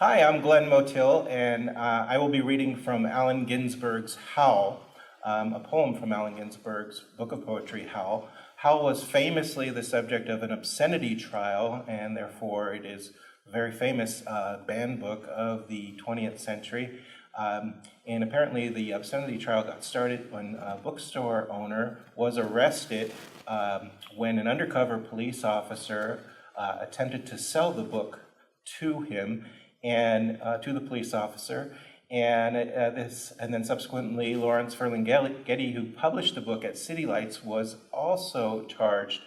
Hi, I'm Glen Motil, and I will be reading from Allen Ginsberg's Howl, a poem from Allen Ginsberg's book of poetry, Howl. Howl was famously the subject of an obscenity trial, and therefore it is a very famous banned book of the 20th century. And apparently the obscenity trial got started when a bookstore owner was arrested when an undercover police officer attempted to sell the book to him and to the police officer, and then subsequently Lawrence Ferlinghetti, who published the book at City Lights, was also charged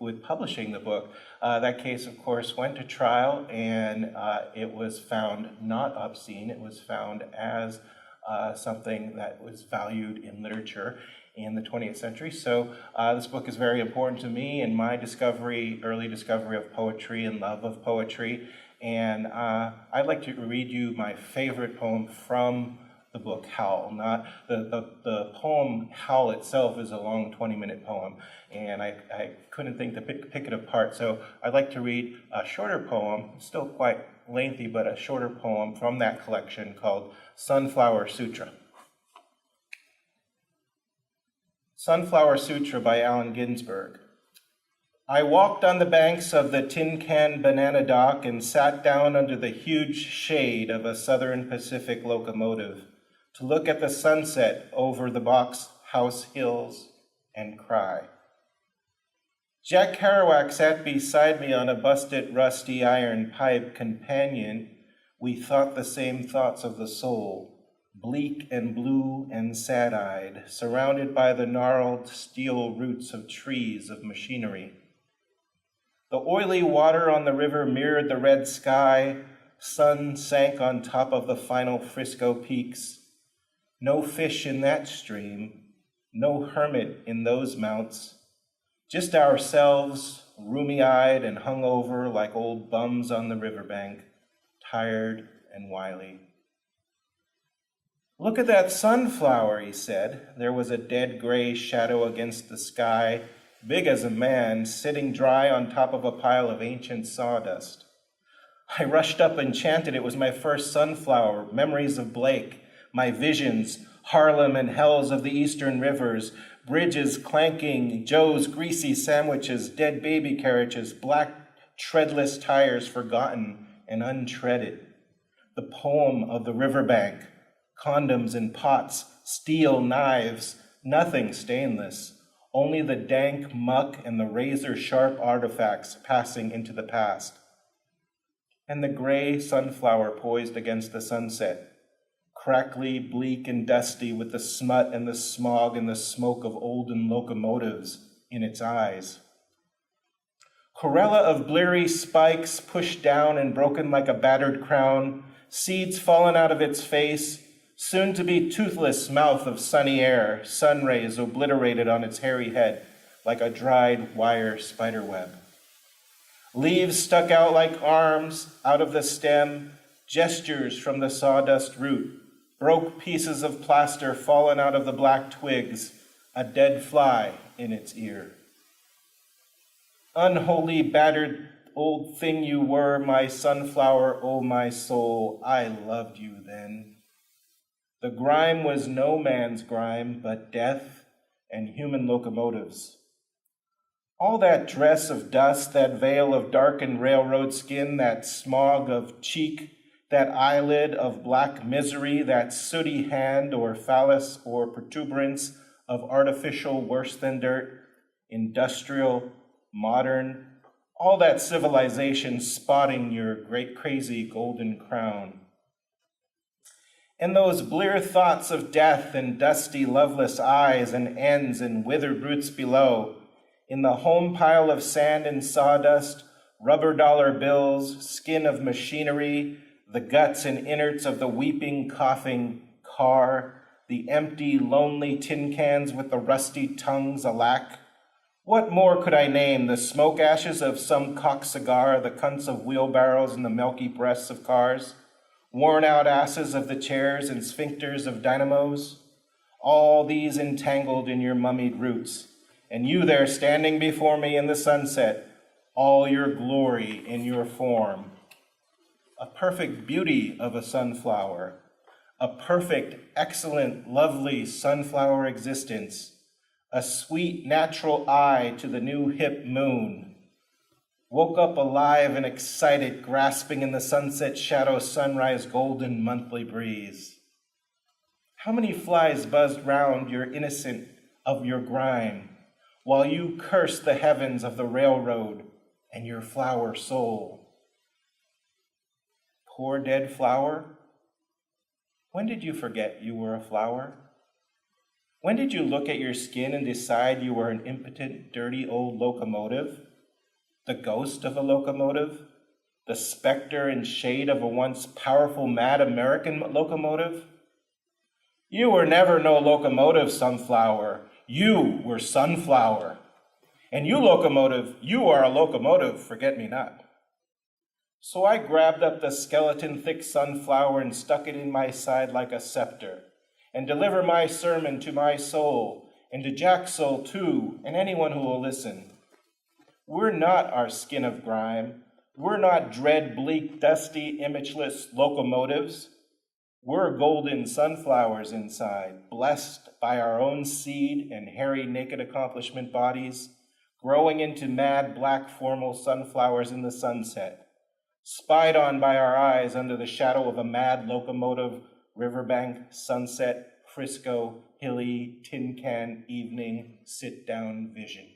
with publishing the book. That case, of course, went to trial, and it was found not obscene. It was found as something that was valued in literature in the 20th century. So this book is very important to me in my early discovery of poetry and love of poetry. And I'd like to read you my favorite poem from the book, Howl. Not the poem Howl itself is a long 20-minute poem, and I couldn't think to pick it apart. So I'd like to read a shorter poem, still quite lengthy, but a shorter poem from that collection called Sunflower Sutra. Sunflower Sutra by Allen Ginsberg. I walked on the banks of the Tin Can Banana Dock and sat down under the huge shade of a Southern Pacific locomotive to look at the sunset over the box house hills and cry. Jack Kerouac sat beside me on a busted, rusty iron pipe companion. We thought the same thoughts of the soul, bleak and blue and sad-eyed, surrounded by the gnarled steel roots of trees of machinery. The oily water on the river mirrored the red sky. Sun sank on top of the final Frisco peaks. No fish in that stream, no hermit in those mounts. Just ourselves, roomy-eyed and hungover like old bums on the riverbank, tired and wily. Look at that sunflower, he said. There was a dead gray shadow against the sky, big as a man, sitting dry on top of a pile of ancient sawdust. I rushed up and chanted it was my first sunflower, memories of Blake, my visions, Harlem and hells of the eastern rivers, bridges clanking, Joe's greasy sandwiches, dead baby carriages, black treadless tires forgotten and untreaded. The poem of the riverbank, condoms in pots, steel knives, nothing stainless. Only the dank muck and the razor-sharp artifacts passing into the past. And the gray sunflower poised against the sunset, crackly, bleak, and dusty with the smut and the smog and the smoke of olden locomotives in its eyes. Corolla of bleary spikes pushed down and broken like a battered crown, seeds fallen out of its face, soon to be toothless mouth of sunny air, sun rays obliterated on its hairy head like a dried wire spiderweb. Leaves stuck out like arms out of the stem, gestures from the sawdust root, broke pieces of plaster fallen out of the black twigs, a dead fly in its ear. Unholy, battered old thing you were, my sunflower, oh my soul, I loved you then. The grime was no man's grime, but death and human locomotives. All that dress of dust, that veil of darkened railroad skin, that smog of cheek, that eyelid of black misery, that sooty hand or phallus or protuberance of artificial worse than dirt, industrial, modern, all that civilization spotting your great crazy golden crown. And those blear thoughts of death and dusty, loveless eyes and ends and withered roots below, in the home pile of sand and sawdust, rubber dollar bills, skin of machinery, the guts and innards of the weeping, coughing car, the empty, lonely tin cans with the rusty tongues alack. What more could I name? The smoke ashes of some cock cigar, the cunts of wheelbarrows and the milky breasts of cars, worn-out asses of the chairs and sphincters of dynamos, all these entangled in your mummied roots, and you there standing before me in the sunset, all your glory in your form. a perfect beauty of a sunflower, a perfect, excellent, lovely sunflower existence, a sweet, natural eye to the new hip moon. Woke up alive and excited, grasping in the sunset shadow, sunrise, golden monthly breeze. How many flies buzzed round your innocent of your grime, while you cursed the heavens of the railroad and your flower soul? Poor dead flower, when did you forget you were a flower? When did you look at your skin and decide you were an impotent, dirty old locomotive? The ghost of a locomotive? The specter and shade of a once powerful, mad American locomotive? You were never no locomotive, sunflower. You were sunflower. And you, locomotive, you are a locomotive, forget me not. So I grabbed up the skeleton thick sunflower and stuck it in my side like a scepter, and deliver my sermon to my soul, and to Jack's soul too, and anyone who will listen. We're not our skin of grime. We're not dread, bleak, dusty, imageless locomotives. We're golden sunflowers inside, blessed by our own seed and hairy, naked accomplishment bodies, growing into mad, black, formal sunflowers in the sunset, spied on by our eyes under the shadow of a mad locomotive, riverbank, sunset, Frisco, hilly, tin can, evening, sit-down vision.